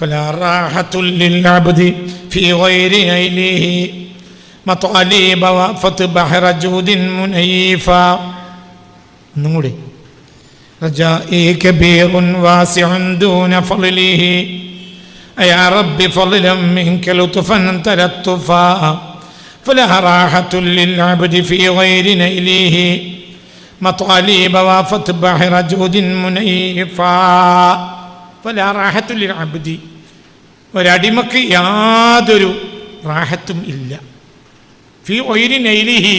فلا راحة للعبد في غير نيله مطالب وافت بحر جود منيفا نوري رجائي كبير واسع دون فضله يا رب فضلا منك لطفا تلطفا فلا راحة للعبد في غير نيله مطالب وافت بحر جود منيفا فلا راحة للعبد ഒരടിമക്ക് യാതൊരു റാഹത്തും ഇല്ല ഫീ ഗൈരി നൈലിഹി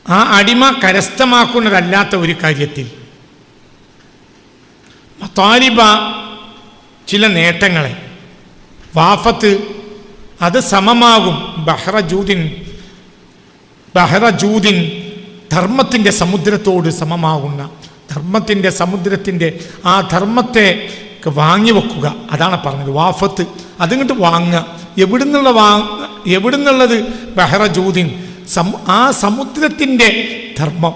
ആ അടിമ കരസ്ഥമാക്കുന്നതല്ലാത്ത ഒരു കാര്യത്തിൽ മതാലിബ ചില നേട്ടങ്ങളെ വാഫത്ത് അത് സമമാകും ബഹ്റജൂദിൻ ധർമ്മത്തിൻ്റെ സമുദ്രത്തോട് സമമാകുന്ന ധർമ്മത്തിൻ്റെ സമുദ്രത്തിൻ്റെ ആ ധർമ്മത്തെ വാങ്ങി വെക്കുക. അതാണ് പറഞ്ഞത് വാഫത്ത്. അതിങ്ങോട്ട് വാങ്ങുക. എവിടുന്നുള്ളത് ബഹ്റജൂദിൻ ആ സമുദ്രത്തിൻ്റെ ധർമ്മം.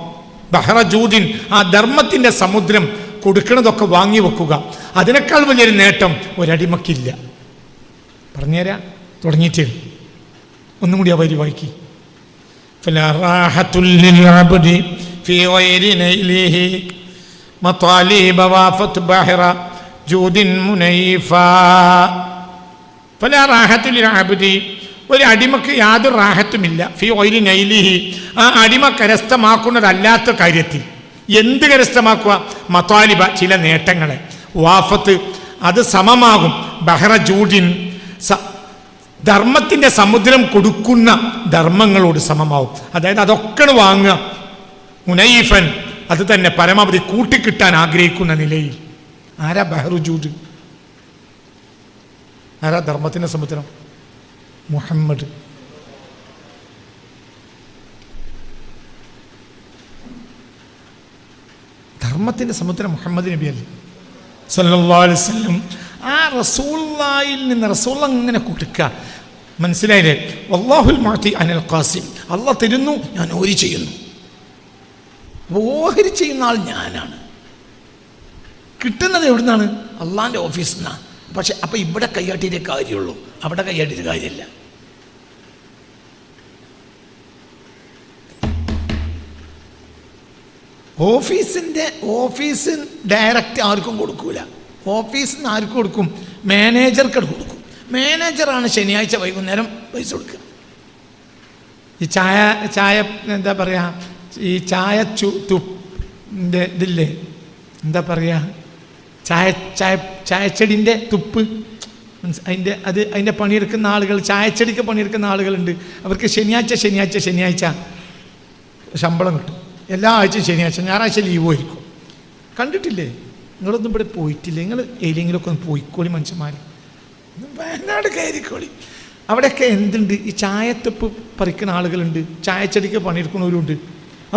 ബഹ്റജൂദിൻ ആ ധർമ്മത്തിൻ്റെ സമുദ്രം കൊടുക്കണതൊക്കെ വാങ്ങി വെക്കുക. അതിനേക്കാൾ വലിയൊരു നേട്ടം ഒരടിമക്കില്ല. പറഞ്ഞുതരാം, തുടങ്ങിയിട്ട് ഒന്നും കൂടി ആ വരി വായിക്കി. ഫലാ റാഹത്തുൽ ലിൽ അബ്ദി ഫീ ഗൈരി നൈലിഹി മതാലിബ വാഫത് ബഹ്റ ജൂദിൻ മുനൈഫാ. ഫലാ റാഹത്തുൽ ലിൽ അബ്ദി ഒരു അടിമക്ക് യാതൊരു റാഹത്തുമില്ല ഫീ ഗൈരി നൈലിഹി ആ അടിമ കരസ്ഥമാക്കുന്നതല്ലാത്ത കാര്യത്തിൽ. എന്ത് കരസ്ഥമാക്കുക? മതാലിബ ചില നേട്ടങ്ങളെ. വാഫത്ത് അത് സമമാകും ബഹ്റജൂദിൻ ധർമ്മത്തിൻ്റെ സമുദ്രം കൊടുക്കുന്ന ധർമ്മങ്ങളോട് സമമാവും. അതായത് അതൊക്കെ വാങ്ങുക. മുനൈഫൻ അത് തന്നെ പരമാവധി കൂട്ടിക്കിട്ടാൻ ആഗ്രഹിക്കുന്ന നിലയിൽ. ആരാ ബഹ്റജൂദ്? ആരാ ധർമ്മത്തിൻ്റെ സമുദ്രം? മുഹമ്മദ്. ധർമ്മത്തിൻ്റെ സമുദ്രം മുഹമ്മദ് നബി അല്ലേ സല്ലല്ലാഹു അലൈഹി വസല്ലം. ആ റസൂലുള്ളാഹിൽ നിന്ന് റസൂൽ അങ്ങനെ കൊടുക്കുക. മനസ്സിലായില്ലേ? വല്ലാഹുൽ മുഅതി അനിൽ ഖാസിം. അള്ളാഹ് തരുന്നു, ഞാൻ ഓഹരി ചെയ്യുന്നു. ഓഹരി ചെയ്യുന്ന ആൾ ഞാനാണ്. കിട്ടുന്നത് എവിടുന്നാണ്? അള്ളാഹിൻ്റെ ഓഫീസിൽ നിന്നാണ്. പക്ഷെ അപ്പം ഇവിടെ കൈയാട്ടിയിട്ടേ കാര്യമുള്ളൂ, അവിടെ കൈയാട്ടിയിട്ട് കാര്യമില്ല. ഓഫീസ് ഡയറക്റ്റ് ആർക്കും കൊടുക്കൂല. ഓഫീസിൽ നിന്ന് ആർക്കും കൊടുക്കും? മാനേജർക്ക് കൊടുക്കും. മാനേജറാണ് ശനിയാഴ്ച വൈകുന്നേരം പൈസ കൊടുക്കുക. ഈ ചായ എന്താ പറയുക, ഈ ഇതില്ലേ, എന്താ പറയുക, ചായച്ചെടിൻ്റെ തുപ്പ്, അതിൻ്റെ പണിയെടുക്കുന്ന ആളുകൾ, ചായച്ചെടിക്ക് പണിയെടുക്കുന്ന ആളുകളുണ്ട്. അവർക്ക് ശനിയാഴ്ച ശമ്പളം കിട്ടും. എല്ലാ ആഴ്ചയും ശനിയാഴ്ച. ഞായറാഴ്ച ലീവ് ആയിരിക്കും. കണ്ടിട്ടില്ലേ? നിങ്ങളൊന്നും ഇവിടെ പോയിട്ടില്ലേ? നിങ്ങൾ ഏതെങ്കിലുമൊക്കെ ഒന്ന് പോയിക്കോളി മനുഷ്യന്മാർ. വയനാട് കയറിക്കോളി. അവിടെയൊക്കെ എന്തുണ്ട്? ഈ ചായത്തുപ്പ് പറിക്കുന്ന ആളുകളുണ്ട്, ചായച്ചെടിക്ക് പണിയെടുക്കുന്നവരുണ്ട്.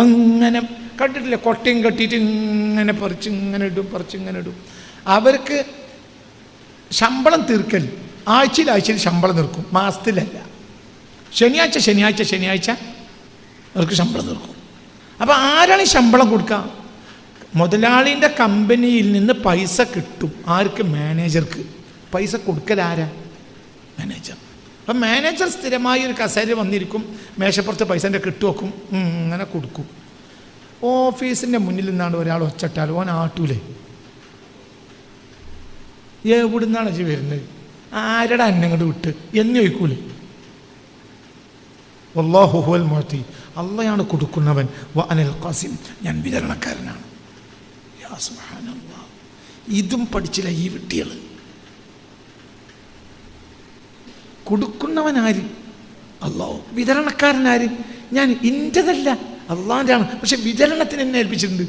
അങ്ങനെ കണ്ടിട്ടില്ലേ? കൊട്ടയും കെട്ടിയിട്ട് ഇങ്ങനെ പറിച്ചിങ്ങനെ ഇടും. അവർക്ക് ശമ്പളം തീർക്കൽ ആഴ്ചയിൽ ശമ്പളം തീർക്കും, മാസത്തിലല്ല. ശനിയാഴ്ച അവർക്ക് ശമ്പളം തീർക്കും. അപ്പോൾ ആരാണ് ഈ ശമ്പളം കൊടുക്കുക? മുതലാളിൻ്റെ കമ്പനിയിൽ നിന്ന് പൈസ കിട്ടും. ആർക്ക്? മാനേജർക്ക്. പൈസ കൊടുക്കൽ ആരാ? മാനേജർ. അപ്പം മാനേജർ സ്ഥിരമായി ഒരു കസേര വന്നിരിക്കും, മേശപ്പുറത്ത് പൈസൻ്റെ കിട്ടുവെക്കും, ഇങ്ങനെ കൊടുക്കും. ഓഫീസിൻ്റെ മുന്നിൽ നിന്നാണ് ഒരാൾ ഒച്ചട്ടാൽ ഓൻ ആട്ടൂലേ? എവിടുന്നാണ് അജി വരുന്നത്? ആരുടെ അന്നങ്ങോട്ട് വിട്ട് എന്ന് ചോദിക്കൂലേ? വല്ലാഹു ഹുവൽ മുഅതി. അള്ളയാണ് കൊടുക്കുന്നവൻ. വ അനൽ ഖാസിം, ഞാൻ വിതരണക്കാരനാണ്. യാ സുബ്ഹാനല്ലാഹ്. ഇതും പഠിച്ചില്ല ഈ വിട്ടികൾ. കൊടുക്കുന്നവനാര്? അല്ലാഹു. വിതരണക്കാരനാര്? ഞാൻ ഇൻ്റെതല്ല, അള്ളാൻ്റെ ആണ്. പക്ഷെ വിതരണത്തിന് എന്നെ ഏൽപ്പിച്ചിട്ടുണ്ട്.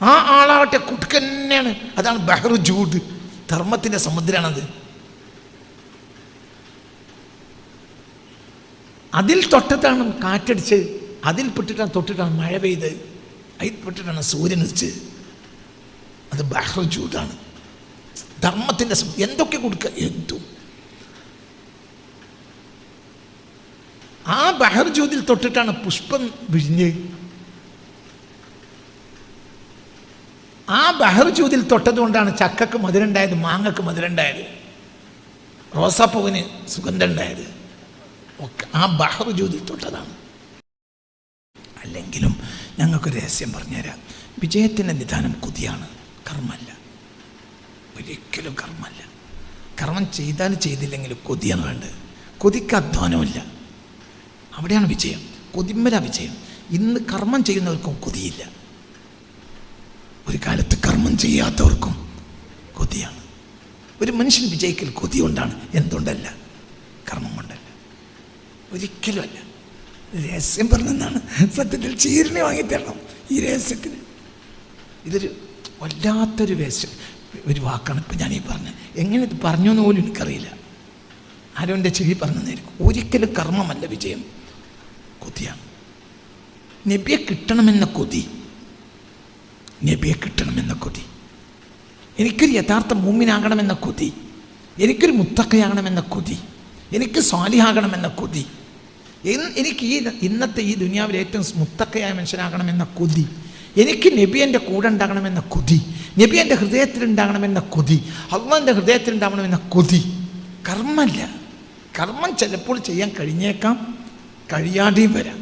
ആ ആളാവട്ടെ കൊടുക്കന്നെയാണ്. അതാണ് ബഹ്റജൂദ്, ധർമ്മത്തിൻ്റെ സമുദ്രമാണത്. അതിൽ തൊട്ടിട്ടാണ് കാറ്റടിച്ച്, അതിൽ തൊട്ടിട്ടാണ് മഴ പെയ്ത്, അതിൽ പെട്ടിട്ടാണ് സൂര്യൻ ഉദിച്ചത്. അത് ബഹ്റജൂദാണ്, ധർമ്മത്തിൻ്റെ. എന്തൊക്കെ കൊടുക്കുക? എന്തും. ആ ബഹ്റജൂദിൽ തൊട്ടിട്ടാണ് പുഷ്പം വിരിഞ്ഞ്. ആ ബഹർ ജൂദിൽ തൊട്ടതുകൊണ്ടാണ് ചക്കക്ക് മധുരണ്ടായത്, മാങ്ങക്ക് മധുരണ്ടായത്, റോസാപ്പൂവിന് സുഗന്ധമുണ്ടായത് ഒക്കെ ആ ബഹർ ജൂദിൽ തൊട്ടതാണ്. അല്ലെങ്കിലും ഞങ്ങൾക്കൊരു രഹസ്യം പറഞ്ഞുതരാം. വിജയത്തിൻ്റെ നിദാനം കൊതിയാണ്, കർമ്മല്ല. ഒരിക്കലും കർമ്മല്ല. കർമ്മം ചെയ്താലും ചെയ്തില്ലെങ്കിലും കൊതിയാണ് വേണ്ടത്. കൊതിക്ക് അധ്വാനമില്ല, അവിടെയാണ് വിജയം. കൊതിമ്മല വിജയം. ഇന്ന് കർമ്മം ചെയ്യുന്നവർക്കും കൊതിയില്ല, ഒരു കാലത്ത് കർമ്മം ചെയ്യാത്തവർക്കും കൊതിയാണ്. ഒരു മനുഷ്യൻ വിജയിക്കൽ കൊതി കൊണ്ടാണ്, എന്തുകൊണ്ടല്ല, കർമ്മം കൊണ്ടല്ല, ഒരിക്കലും അല്ല. രഹസ്യം പറഞ്ഞെന്നാണ്. സത്യത്തിൽ ചീരനെ വാങ്ങിത്തരണം ഈ രഹസ്യത്തിന്. ഇതൊരു വല്ലാത്തൊരു രഹസ്യം, ഒരു വാക്കാണ് ഇപ്പം ഞാനീ പറഞ്ഞത്. എങ്ങനെ ഇത് പറഞ്ഞു എന്ന് പോലും എനിക്കറിയില്ല. ആരോ എൻ്റെ ചെവി പറഞ്ഞതായിരിക്കും. ഒരിക്കലും കർമ്മമല്ല വിജയം, കൊതിയാണ്. നബിയെ കിട്ടണമെന്ന കൊതി, നബിയെ കിട്ടണമെന്ന കൊതി, എനിക്കൊരു യഥാർത്ഥ മൂമിനാകണമെന്ന കൊതി, എനിക്കൊരു മുത്തക്കയാകണമെന്ന കൊതി, എനിക്ക് സ്വാലിഹാകണമെന്ന കൊതി, എനിക്ക് ഈ ഇന്നത്തെ ഈ ദുനിയാവിൽ ഏറ്റവും മുത്തക്കയായ മനുഷ്യനാകണമെന്ന കൊതി, എനിക്ക് നബി എൻ്റെ കൂടെ ഉണ്ടാകണമെന്ന കൊതി, നബി എൻ്റെ ഹൃദയത്തിലുണ്ടാകണമെന്ന കൊതി, അള്ളാൻ്റെ ഹൃദയത്തിലുണ്ടാകണമെന്ന കൊതി. കർമ്മല്ല. കർമ്മം ചിലപ്പോൾ ചെയ്യാൻ കഴിഞ്ഞേക്കാം, കഴിയാതെയും വരാം.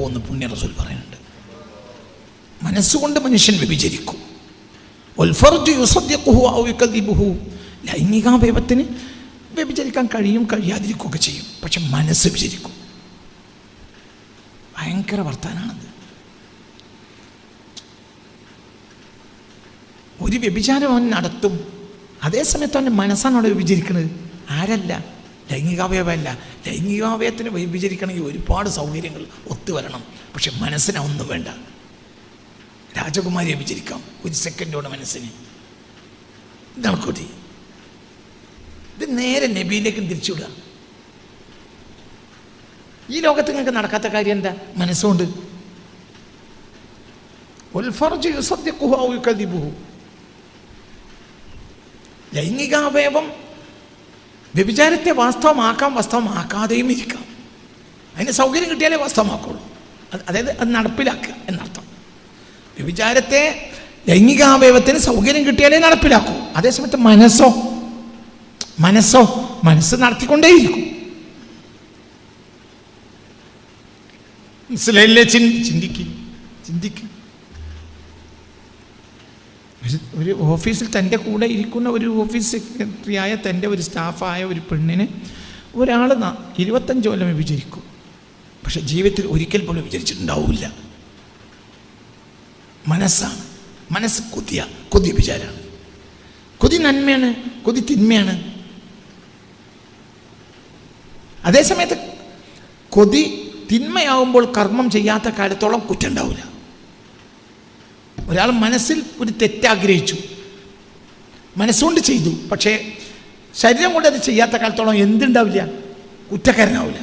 എന്ന് പുണ്യ റസൂൽ പറയുന്നുണ്ട്. മനസ്സുകൊണ്ട് മനുഷ്യൻ വ്യഭിചരിക്കും. ലൈംഗികാവയവത്തിന് വ്യഭിചരിക്കാൻ കഴിയും, കഴിയാതിരിക്കുകയൊക്കെ ചെയ്യും. പക്ഷെ മനസ്സ് വ്യഭിചരിക്കും. ഭയങ്കര വർത്താനാണത്. ഒരു വ്യഭിചാരം അവൻ നടത്തും, അതേസമയത്ത് അവൻ്റെ മനസ്സാണ് അവിടെ വ്യഭിചരിക്കുന്നത്. ആരല്ല, ലൈംഗികാവയവമല്ല. ലൈംഗികാവയവത്തിന് വ്യഭിചരിക്കണമെങ്കിൽ ഒരുപാട് സൗകര്യങ്ങൾ ഒത്തുവരണം. പക്ഷെ മനസ്സിന് ഒന്നും വേണ്ട. രാജകുമാരിയെ വ്യഭിചരിക്കാം ഒരു സെക്കൻഡോടെ മനസ്സിന്. ഇതാണ് കൊതി. ഇത് നേരെ നബിയിലേക്കും തിരിച്ചുവിടുക. ഈ ലോകത്ത് നിങ്ങൾക്ക് നടക്കാത്ത കാര്യം എന്താ? മനസ്സുകൊണ്ട്. ലൈംഗികാവയവം വ്യഭിചാരത്തെ വാസ്തവമാക്കാം, വാസ്തവമാക്കാതെയും ഇരിക്കാം. അതിന് സൗകര്യം കിട്ടിയാലേ വാസ്തവമാക്കുള്ളൂ. അതായത് അത് നടപ്പിലാക്കുക എന്നർത്ഥം. വ്യഭിചാരത്തെ ലൈംഗികാവയവത്തിന് സൗകര്യം കിട്ടിയാലേ നടപ്പിലാക്കൂ. അതേസമയത്ത് മനസ്സ് നടത്തിക്കൊണ്ടേയിരിക്കും. മനസ്സിലല്ലേ? ചിന്തിക്കും. ഒരു ഓഫീസിൽ തൻ്റെ കൂടെ ഇരിക്കുന്ന ഒരു ഓഫീസ് സെക്രട്ടറിയായ തൻ്റെ ഒരു സ്റ്റാഫായ ഒരു പെണ്ണിന് ഒരാൾ 25 കൊല്ലം വിചരിക്കും. പക്ഷെ ജീവിതത്തിൽ ഒരിക്കൽ പോലും വിചരിച്ചിട്ടുണ്ടാവില്ല. മനസ്സാണ്. മനസ്സ് കൊതി വിചാരമാണ്. കൊതി നന്മയാണ്, കൊതി തിന്മയാണ്. അതേസമയത്ത് കൊതി തിന്മയാകുമ്പോൾ കർമ്മം ചെയ്യാത്ത കാലത്തോളം കുറ്റം ഉണ്ടാവില്ല. ഒരാൾ മനസ്സിൽ ഒരു തെറ്റാഗ്രഹിച്ചു, മനസ്സുകൊണ്ട് ചെയ്തു, പക്ഷേ ശരീരം കൊണ്ട് അത് ചെയ്യാത്ത കാലത്തോളം എന്തുണ്ടാവില്ല? കുറ്റക്കാരനാവില്ല.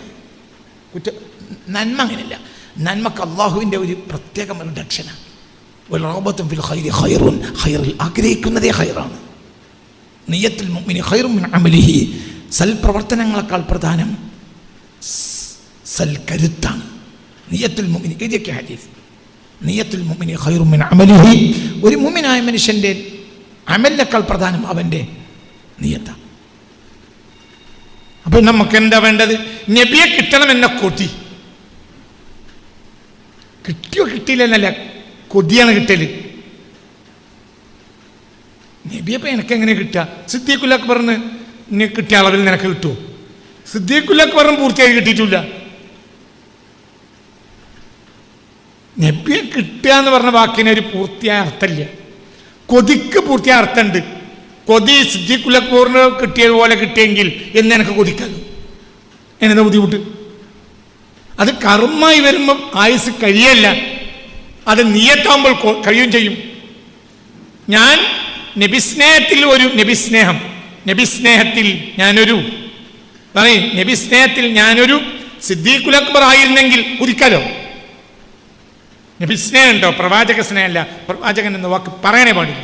നന്മ അങ്ങനെയല്ല. നന്മക്ക് അള്ളാഹുവിൻ്റെ ഒരു പ്രത്യേക റിഡക്ഷനാണ്. ഖൈറിൽ ആഗ്രഹിക്കുന്നതേ ഖൈറാണ്. നിയ്യത്തുൽ മുഅ്മിനി ഖൈറും മിൻ അമലിഹി. സൽപ്രവർത്തനങ്ങളെക്കാൾ പ്രധാനം സൽക്കരുത്താണ്. നിയ്യത്തുൽ മുഅ്മിനി, ഇതൊക്കെ ഹദീസ്. നിയ്യത്തുൽ മുഅ്മിനി ഖൈറും മിൻ അമലിഹി. ഒരു മുഅ്മിനായ മനുഷ്യൻ്റെ അമലിനേക്കാൾ പ്രധാനം അവൻ്റെ നിയ്യത്താണ്. അപ്പം നമുക്ക് എന്താ വേണ്ടത്? നബിയെ കിട്ടണമെന്ന കൊതി. കിട്ടിയോ കിട്ടിയില്ലെന്നല്ല, കൊതിയാണ് കിട്ടല്. നബിയപ്പം എനിക്കെങ്ങനെ കിട്ടുക? സിദ്ദീഖുൽ അക്ബറിന് ഇനി കിട്ടിയ അളവിൽ നിനക്ക് കിട്ടുമോ? സിദ്ദീഖുൽ അക്ബറിന് പൂർത്തിയായി കിട്ടിയിട്ടില്ല. നബിയെ കിട്ടുക എന്ന് പറഞ്ഞ വാക്കിന് ഒരു പൂർത്തിയായ അർത്ഥമില്ല. കൊതിക്ക് പൂർത്തിയായ അർത്ഥമുണ്ട്. കൊതി സിദ്ദീഖുൽ അക്ബറിന് കിട്ടിയതുപോലെ കിട്ടിയെങ്കിൽ എന്ന് എനിക്ക് കൊതിക്കാലോ. എന്നെന്താ ബുദ്ധിമുട്ട്? അത് കർമ്മമായി വരുമ്പം ആയുസ് കഴിയല്ല, അത് നിയത്താകുമ്പോൾ കഴിയും ചെയ്യും. ഞാൻ നബിസ്നേഹത്തിൽ ഞാനൊരു സിദ്ദീഖുൽ അക്ബർ ആയിരുന്നെങ്കിൽ കുതിക്കാലോ. നബിസ്നേഹം ഉണ്ടോ? പ്രവാചക സ്നേഹമല്ല. പ്രവാചകൻ എന്ന വാക്ക് പറയാനേ പാടില്ല.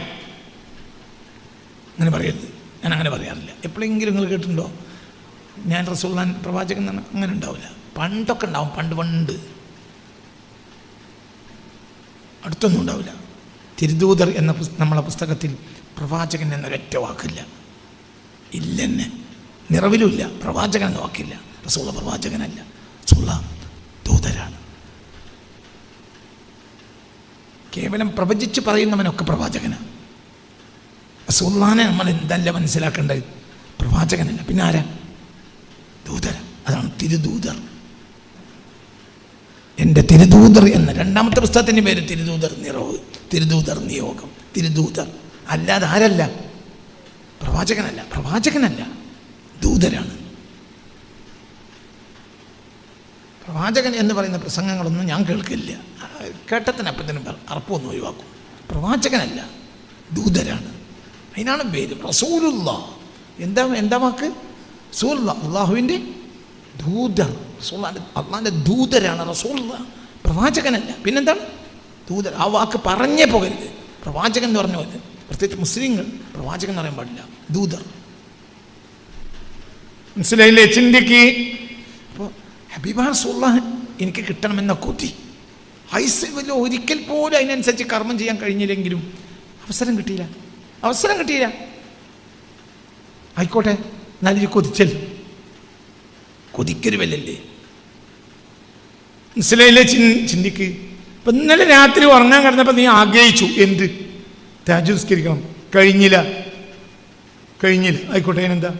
അങ്ങനെ പറയരുത്. ഞാൻ അങ്ങനെ പറയാറില്ല. എപ്പോഴെങ്കിലും നിങ്ങൾ കേട്ടിട്ടുണ്ടോ ഞാൻ റസൂലുള്ളാഹി പ്രവാചകൻ എന്ന് പറഞ്ഞാൽ അങ്ങനെ ഉണ്ടാവില്ല. പണ്ടൊക്കെ ഉണ്ടാവും, പണ്ട് അടുത്തൊന്നും ഉണ്ടാവില്ല. തിരുദൂതർ എന്ന നമ്മളെ പുസ്തകത്തിൽ പ്രവാചകൻ എന്നൊരൊറ്റ വാക്കില്ല, ഇല്ലെന്നെ നിറവിലുമില്ല. പ്രവാചകൻ എന്ന വാക്കില്ല. റസൂൽ പ്രവാചകനല്ല, റസൂൽ ദൂതരാണ്. കേവലം പ്രവചിച്ച് പറയുന്നവനൊക്കെ പ്രവാചകനാണ്. റസൂലുള്ളാഹിനെ നമ്മൾ എന്തല്ല മനസ്സിലാക്കേണ്ടത്? പ്രവാചകനല്ല, പിന്നെ ആരാ? ദൂതർ. അതാണ് തിരുദൂതർ. എൻ്റെ തിരുദൂതർ എന്ന രണ്ടാമത്തെ പുസ്തകത്തിൻ്റെ പേര് തിരുദൂതർ നിറവ്, തിരുദൂതർ നിയോഗം, തിരുദൂതർ. അല്ലാതെ ആരല്ല? പ്രവാചകനല്ല, ദൂതരാണ്. പ്രവാചകൻ എന്ന് പറയുന്ന പ്രസംഗങ്ങളൊന്നും ഞാൻ കേൾക്കില്ല. കേട്ടത്തിനപ്പത്തിനും അറപ്പൊന്നും ഒഴിവാക്കും. പ്രവാചകനല്ല, ദൂതരാണ്. അതിനാണ് പേര് റസൂലുള്ളാഹ്. എന്താ വാക്ക്? റസൂലുള്ളാഹ്, അള്ളാഹുവിൻ്റെ ദൂതർ. അള്ളാഹിൻ്റെ ദൂതരാണ് റസൂലുള്ളാഹ്, പ്രവാചകനല്ല. പിന്നെന്താണ്? ദൂതർ. ആ വാക്ക് പറഞ്ഞേ പോകരുത്. പ്രവാചകൻ എന്ന് പറഞ്ഞ പോലെ, പ്രത്യേകിച്ച് മുസ്ലിങ്ങൾ പ്രവാചകൻ എന്ന് പറയാൻ പാടില്ല, ദൂതർ. മനസ്സിലായില്ലേ? ചിന്തിക്ക്. അപ്പോൾ ഹബീബാ റസൂലുള്ളാഹി എനിക്ക് കിട്ടണമെന്ന കൊതി, ഹൈസൽ ഒരിക്കൽ പോലും അതിനനുസരിച്ച് കർമ്മം ചെയ്യാൻ കഴിഞ്ഞില്ലെങ്കിലും അവസരം കിട്ടിയില്ല. ആയിക്കോട്ടെ, എന്നാലും കൊതിക്കരുവല്ലേ? മനസ്സിലായില്ലേ? ചിന്തിക്ക്. ഇപ്പം ഇന്നലെ രാത്രി ഉറങ്ങാൻ കിടന്നപ്പോൾ നീ ആഗ്രഹിച്ചു എന്ത്? തഹജ്ജുദ് നിസ്കരിക്കണം. കഴിഞ്ഞില്ല. ആയിക്കോട്ടെ, അതിനെന്താ?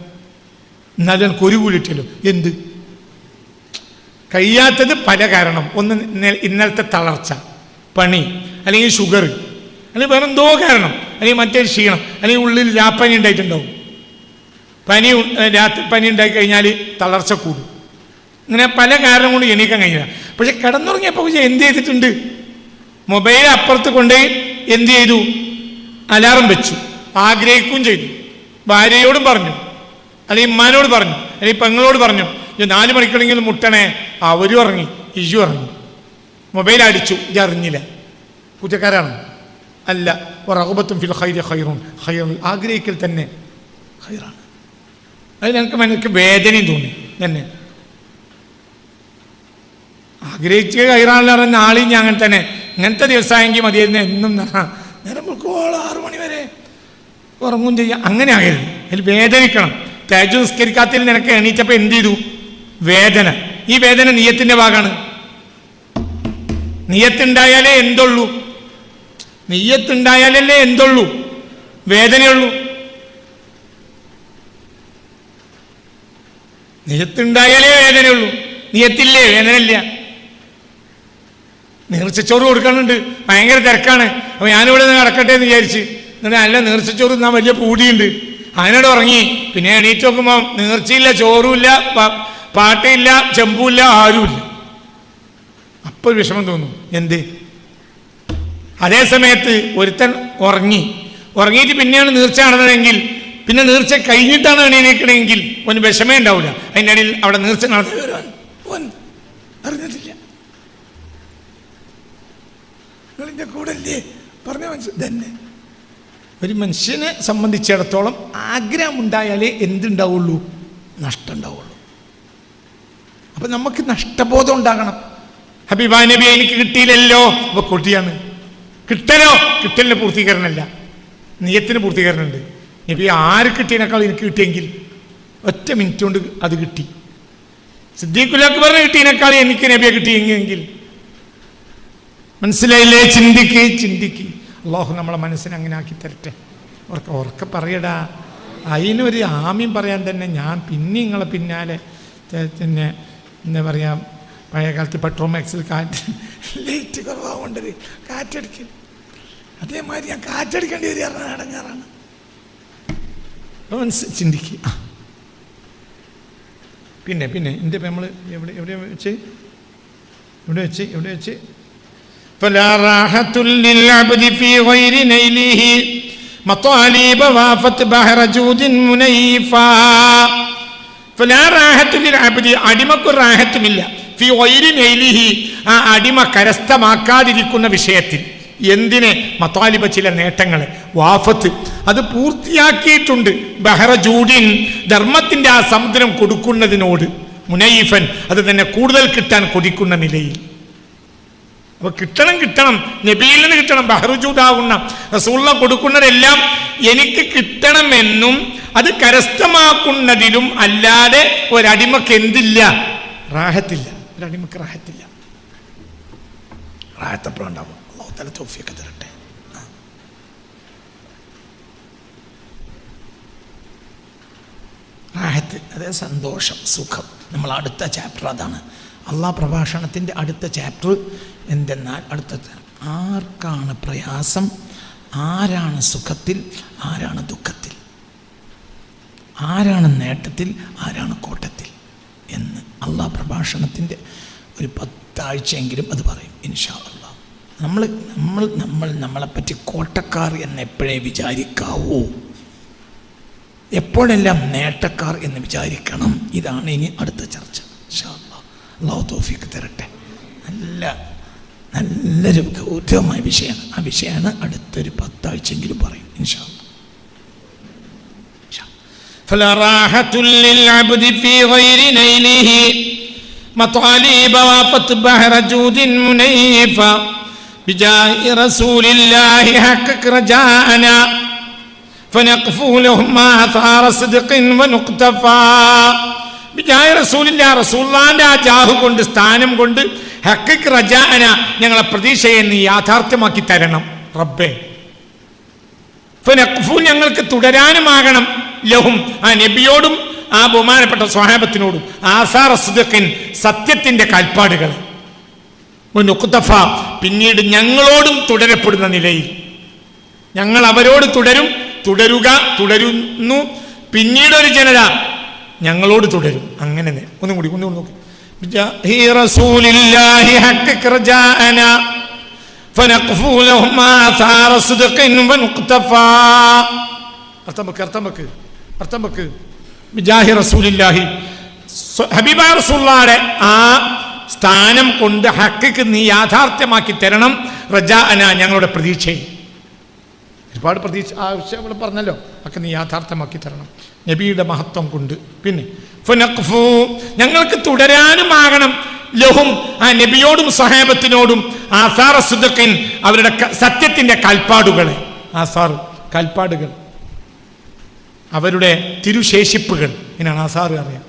എന്നാലും എനിക്ക് ഒരു കൂലിട്ടല്ലോ. എന്ത്? കഴിയാത്തത് പല കാരണം. ഒന്ന് ഇന്നലത്തെ തളർച്ച, പണി, അല്ലെങ്കിൽ ഷുഗർ, അല്ലെങ്കിൽ വേറെ എന്തോ കാരണം, അല്ലെങ്കിൽ മറ്റൊരു ക്ഷീണം, അല്ലെങ്കിൽ ഉള്ളിൽ രാപ്പനി ഉണ്ടായിട്ടുണ്ടാവും. പനി ഉണ്ടായി കഴിഞ്ഞാൽ തളർച്ച കൂടും. ഇങ്ങനെ പല കാരണം കൊണ്ട് എണീക്കാൻ കഴിയില്ല. പക്ഷെ കിടന്നുറങ്ങിയപ്പോൾ എന്ത് ചെയ്തിട്ടുണ്ട്? മൊബൈൽ അപ്പുറത്ത് കൊണ്ടുപോയി എന്ത് ചെയ്തു? അലാറം വെച്ചു. ആഗ്രഹിക്കുകയും ചെയ്തു. ഭാര്യയോടും പറഞ്ഞു, അല്ലെങ്കിൽ ഉമ്മാനോട് പറഞ്ഞു, അല്ലെങ്കിൽ പെങ്ങളോട് പറഞ്ഞു, 4 മണിക്കൂറെങ്കിലും മുട്ടണേ. അവരും ഇറങ്ങി, ഇജു ഇറങ്ങി. മൊബൈൽ അടിച്ചു, ഇത് അറിഞ്ഞില്ല. കുറ്റക്കാരാണ്? അല്ല. റഗ്ബത്തുൻ ഫിൽ ഖൈരി ഖൈറുൻ, ആഗ്രഹിക്കൽ തന്നെ ഖൈറാണ്. അത് എനിക്ക് വേദനയും തോന്നി തന്നെ. ആഗ്രഹിച്ച് ഖൈറാണല്ലോ പറഞ്ഞ ആളെയും ഞാൻ അങ്ങനെ തന്നെ. ഇങ്ങനത്തെ ദിവസമായെങ്കിൽ മതിയായിരുന്നു. എന്നും നേരം 6 മണി വരെ ഉറങ്ങും ചെയ്യാം. അങ്ങനെ ആകരുത്. അതിൽ വേദനിക്കണം. തഹജ്ജുദ് നിസ്കരിക്കാത്തതിൽ നിനക്ക് എണീറ്റപ്പോൾ എന്ത് ചെയ്തു? വേദന. ഈ വേദന നിയ്യത്തിൻ്റെ ഭാഗമാണ്. നിയ്യത്തുണ്ടായാലേ എന്തുള്ളൂ? നിയ്യത്തുണ്ടായാലല്ലേ എന്തുള്ളൂ? വേദനയുള്ളൂ. നിയ്യത്തുണ്ടായാലേ വേദനയുള്ളൂ. നിയ്യത്തില്ലേ? വേദനയില്ല. നീർച്ചച്ചോറ് കൊടുക്കാനുണ്ട്, ഭയങ്കര തിരക്കാണ്. അപ്പോൾ ഞാനിവിടെ നിന്ന് നടക്കട്ടെ എന്ന് വിചാരിച്ച്, എന്നിട്ട് നല്ല നീർച്ചച്ചോറ് തിന്നാൻ വലിയ പൂടിയുണ്ട്. അതിനോട് ഉറങ്ങി. പിന്നെ എണീറ്റ് നോക്കുമ്പോൾ നീർച്ചയില്ല, ചോറുമില്ല, പാട്ടയില്ല, ചെമ്പുമില്ല, ആരുമില്ല. അപ്പോൾ വിഷമം തോന്നും. എന്ത്? അതേ സമയത്ത് ഒരുത്തൻ ഉറങ്ങിയിട്ട് പിന്നെയാണ് നീർച്ച നടന്നതെങ്കിൽ, പിന്നെ നീർച്ച കഴിഞ്ഞിട്ടാണ് എണീക്കണമെങ്കിൽ ഒന്ന് വിഷമേ ഉണ്ടാവില്ല. അതിൻ്റെ ഇടയിൽ അവിടെ നീർച്ച നടന്നു വരുവാൻ അറിഞ്ഞിട്ടില്ല. നിങ്ങളിൻ്റെ കൂടെ അല്ലേ പറഞ്ഞ മനസ്സിൽ തന്നെ. ഒരു മനുഷ്യനെ സംബന്ധിച്ചിടത്തോളം ആഗ്രഹം ഉണ്ടായാലേ എന്തുണ്ടാവുള്ളൂ? നഷ്ടം ഉണ്ടാവുള്ളൂ. അപ്പം നമുക്ക് നഷ്ടബോധം ഉണ്ടാകണം. ഹബീബാ നബി എനിക്ക് കിട്ടിയില്ലല്ലോ. അപ്പോൾ കൊട്ടിയാണ്. കിട്ടലിന് പൂർത്തീകരണമല്ല, നിയ്യത്തിന് പൂർത്തീകരണമുണ്ട്. നബി ആര് കിട്ടിയതിനേക്കാൾ എനിക്ക് കിട്ടിയെങ്കിൽ ഒറ്റ മിനിറ്റ് കൊണ്ട് അത് കിട്ടി. സിദ്ദീഖുൽ അക്ബറിന് കിട്ടിയതിനേക്കാൾ എനിക്ക് നബിയെ കിട്ടിയെങ്കിൽ. മനസ്സിലായില്ലേ? ചിന്തിക്ക്. അള്ളാഹു നമ്മളെ മനസ്സിനെ അങ്ങനെ ആക്കി തരട്ടെ. ഉറക്കെ പറയടാ. അതിനൊരു ആമ്യം പറയാൻ തന്നെ ഞാൻ പിന്നെ നിങ്ങളെ പിന്നാലെ പിന്നെ എന്താ പറയുക, പഴയ കാലത്ത് പെട്രോമാക്സിൽ ലൈറ്റ് കുറവാകൊണ്ടത് കാറ്റടിക്കൽ, അതേമാതിരി ഞാൻ കാറ്റടിക്കേണ്ടി വരിക അടങ്ങാറാണ്. ചിന്തിക്കുക. പിന്നെ എൻ്റെ നമ്മൾ എവിടെ വെച്ച് فلا راحة للعبد في غير نيله مطالب وافت بحر جود منيفا فلا راحة للعبد അടിമക്ക് റാഹത്തുമില്ല ഫി ഗൈരി നൈലിഹി ആ അടിമ കരസ്ഥമാക്കാതിരിക്കുന്ന വിഷയത്തിൽ. എന്തിനെ? മത്താലിബ, ചില നേട്ടങ്ങളെ. വാഫത്ത്, അത് പൂർത്തിയാക്കിയിട്ടുണ്ട്. ബഹ്റജൂദിൻ, ധർമ്മത്തിന്റെ ആ സമുദ്രം കൊടുക്കുന്നതിനോട്. മുനൈഫൻ, അത് തന്നെ കൂടുതൽ കിട്ടാൻ കൊതിക്കുന്ന നിലയിൽ. അപ്പൊ കിട്ടണം, നബിയിൽ നിന്ന് കിട്ടണം. ബഹ്റജൂദാകുന്ന റസൂലുള്ള കൊടുക്കുന്നതെല്ലാം എനിക്ക് കിട്ടണമെന്നും അത് കരസ്ഥമാക്കുന്നതിലും അല്ലാതെ ഒരടിമക്ക് എന്തില്ല? റാഹത്തില്ല. ഒരടിമക്ക് റാഹത്തില്ല. റാഹത്തപ്പുറം ഉണ്ടാവും. അല്ലാഹു തആല തൗഫീഖ് തരട്ടെ. റാഹത്ത്, അതായത് സന്തോഷം, സുഖം. നമ്മൾ അടുത്ത ചാപ്റ്റർ അതാണ്. അള്ളാഹ് പ്രഭാഷണത്തിൻ്റെ അടുത്ത ചാപ്റ്റർ എന്തെന്നാൽ, ആർക്കാണ് പ്രയാസം, ആരാണ് സുഖത്തിൽ, ആരാണ് ദുഃഖത്തിൽ, ആരാണ് നേട്ടത്തിൽ, ആരാണ് കോട്ടത്തിൽ എന്ന് അള്ളാഹ് പ്രഭാഷണത്തിൻ്റെ ഒരു 10 ആഴ്ചയെങ്കിലും അത് പറയും ഇൻഷാ അല്ലാഹ്. നമ്മളെപ്പറ്റി കോട്ടക്കാർ എന്ന് എപ്പോഴേ വിചാരിക്കാവൂ, എപ്പോഴെല്ലാം നേട്ടക്കാർ എന്ന് വിചാരിക്കണം. ഇതാണ് ഇനി അടുത്ത ചർച്ച ഇൻഷാ അല്ലാഹ്. അല്ലാഹു തൗഫീഖ് തരട്ടെ. നല്ലൊരു ഗൗരവമായ വിഷയമാണ്. ആ വിഷയമാണ് അടുത്തൊരു 10 ആഴ്ചയെങ്കിലും പറയും ഇൻഷാ അല്ലാഹ്. فلا راحة للعبد في غير نيله مطالب وافت بحر جود منيفا بجاه رسول الله حقق رجاءنا فنقفو لهما آثار صدق ونقتفا بجاه رسول الله റസൂലുള്ളാഹിന്റെ ആ ജാഹ് കൊണ്ട്, സ്ഥാനം കൊണ്ട്, ഹഖ്ഖിഖ് റജാഅന, ഞങ്ങളെ പ്രതീക്ഷയെ നീ യാഥാർത്ഥ്യമാക്കി തരണം റബ്ബേ. ഫനഖ്ഫു, ഞങ്ങൾക്ക് തുടരാനുമാകണം, ലഹും, ആ നബിയോടും ആ ബഹുമാനപ്പെട്ട സ്വഹാബത്തിനോടും, ആസാറ സിദ്ഖിൻ, സത്യത്തിന്റെ കാൽപ്പാടുകൾ, വനുഖ്തഫ, പിന്നീട് ഞങ്ങളോടും തുടരപ്പെടുന്ന നിലയിൽ. ഞങ്ങൾ അവരോട് തുടരുന്നു, പിന്നീട് ഒരു ജനത ഞങ്ങളോട് തുടരും. അങ്ങനെ ഒന്നും കൂടി നോക്കി. റസൂലില്ലാഹി ഹഖ്ഖിഖ് റജാഅന ഫനഖ്ഫു ലഹും ആസാറ സിദ്ഖിൻ വനുഖ്തഫ. അർത്ഥം വെക്ക്. ബിജാഹി റസൂലില്ലാഹി, ഹബീബായ റസൂലുള്ളാഹിയുടെ ആ സ്ഥാനം കൊണ്ട് ഹഖ്ഖിഖ് നീ യാഥാർത്ഥ്യമാക്കി തരണം, റജാഅന, ഞങ്ങളുടെ പ്രതീക്ഷയെ. ഒരുപാട് പ്രതീക്ഷ ആവശ്യം ഇവിടെ പറഞ്ഞല്ലോ, ഒക്കെ നീ യാഥാർത്ഥ്യമാക്കി തരണം നബിയുടെ മഹത്വം കൊണ്ട്. പിന്നെ ഫനഖ്ഫു, ഞങ്ങൾക്ക് തുടരാനുമാകണം, ലഹും, ആ നബിയോടും സ്വഹാബത്തിനോടും, ആസാറ സിദ്ഖിൻ, അവരുടെ സത്യത്തിന്റെ കാൽപ്പാടുകളെ. ആസാർ, കാൽപ്പാടുകൾ, അവരുടെ തിരുശേഷിപ്പുകൾ. ഇതിനാണ് ആസാറ് അറിയാം.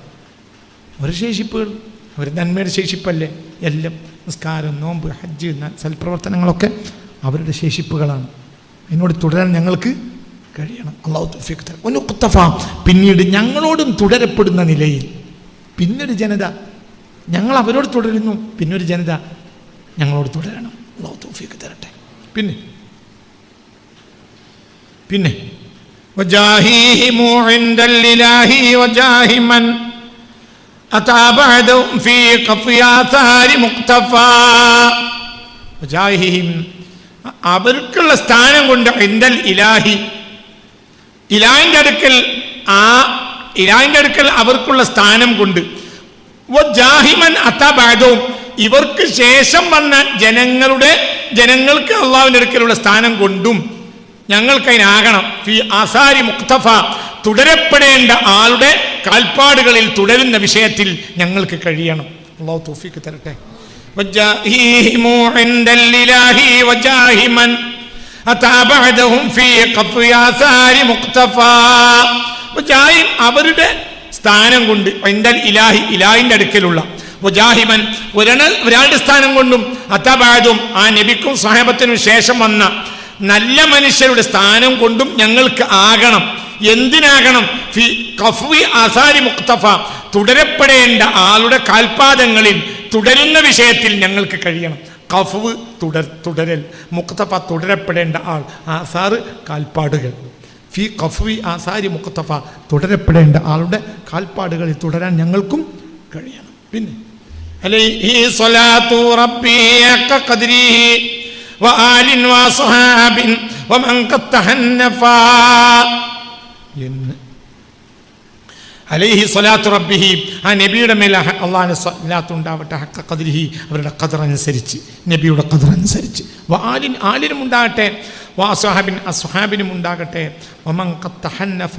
ഒരു ശേഷിപ്പുകൾ, അവർ നന്മയുടെ ശേഷിപ്പല്ലേ. എല്ലാം നിസ്കാരം, നോമ്പ്, ഹജ്ജ്, സൽപ്രവർത്തനങ്ങളൊക്കെ അവരുടെ ശേഷിപ്പുകളാണ്. അതിനോട് തുടരാൻ ഞങ്ങൾക്ക് കഴിയണം. അല്ലാഹു തൗഫീഖ് തരട്ടെ. വനുഖ്തഫ, പിന്നീട് ഞങ്ങളോടും തുടരപ്പെടുന്ന നിലയിൽ. പിന്നൊരു ജനത ഞങ്ങൾ അവരോട് തുടരുന്നു, പിന്നൊരു ജനത ഞങ്ങളോട് തുടരണം. അല്ലാഹു തൗഫീഖ് തരട്ടെ. പിന്നെ وجاههم عند الإله وجاه من أتى بعدهم في قفي آثار مقتفى. وجاههم, അവർക്കുള്ള സ്ഥാനം കൊണ്ട്, ഇൻദൽ ഇലാഹി, ഇലാഹിന്റെ അടുക്കൽ അവർക്കുള്ള സ്ഥാനം കൊണ്ട്, വജാഹിമൻ അതാ ബഅദഹും, ഇവർക്ക് ശേഷം വന്ന ജനങ്ങൾക്ക് അള്ളാഹുവിന്റെ അടുക്കലുള്ള സ്ഥാനം കൊണ്ടും ഞങ്ങൾക്കതിനാകണം. ഫി ആസാരി മുഖ്തഫ, തുടരപ്പെടേണ്ട ആളുടെ കാൽപ്പാടുകളിൽ തുടരുന്ന വിഷയത്തിൽ ഞങ്ങൾക്ക് കഴിയണം. അല്ലാഹു തൗഫീഖ് തരട്ടെ. വജാഹിമു ഇൻദൽ ഇലാഹി വജാഹിമൻ അതാ ബഅദഹും ഫീ ഖഫി ആസാരി മുഖ്തഫ. വജാഹിം, അവരുടെ സ്ഥാനം കൊണ്ട്, ഇൻദൽ ഇലാഹി, ഇലാഹിന്റെ അടുക്കലുള്ള, വജാഹിമൻ, ഒരാളുടെ സ്ഥാനം കൊണ്ടും, അതാ ബഅദഹും, ആ നബിക്കും സ്വഹാബത്തിനും ശേഷം വന്ന നല്ല മനുഷ്യരുടെ സ്ഥാനം കൊണ്ടും ഞങ്ങൾക്ക് ആകണം. എന്തിനാകണം? ഫി ഖഫ്വി ആസാരി മുഖ്തഫ, തുടരപ്പെടേണ്ട ആളുടെ കാൽപാദങ്ങളിൽ തുടരുന്ന വിഷയത്തിൽ ഞങ്ങൾക്ക് കഴിയണം. ഖഫ്വ് തുടരൽ, മുഖ്തഫ തുടരപ്പെടേണ്ട ആൾ, ആസാറ് കാൽപ്പാടുകൾ. ഫി ഖഫ്വി ആസാരി മുഖ്തഫ, തുടരപ്പെടേണ്ട ആളുടെ കാൽപ്പാടുകളിൽ തുടരാൻ ഞങ്ങൾക്കും കഴിയണം. പിന്നെ അലൈഹി സ്വലാത്തു റബ്ബി ഹഖ ഖദ്രിഹി വആലിൻ വസ്ഹാബിൻ വമൻ ഖത്തഹന്നഫാ എന്ന് അലൈഹി സ്വലാത്തു റബ്ബിഹി, ആ നബിയുടെ മേൽ അള്ളാഹുവിൻ്റെ സ്വലാത്ത് ഉണ്ടാവട്ടെ, ഹഖ ഖദ്രിഹി, അവരുടെ ഖദർ അനുസരിച്ച്, നബിയുടെ ഖദർ അനുസരിച്ച്. ആലിനും ഉണ്ടാകട്ടെ, അസ്ഹാബിനും ഉണ്ടാകട്ടെ. വമൻ ഖദ് തഹന്നഫ,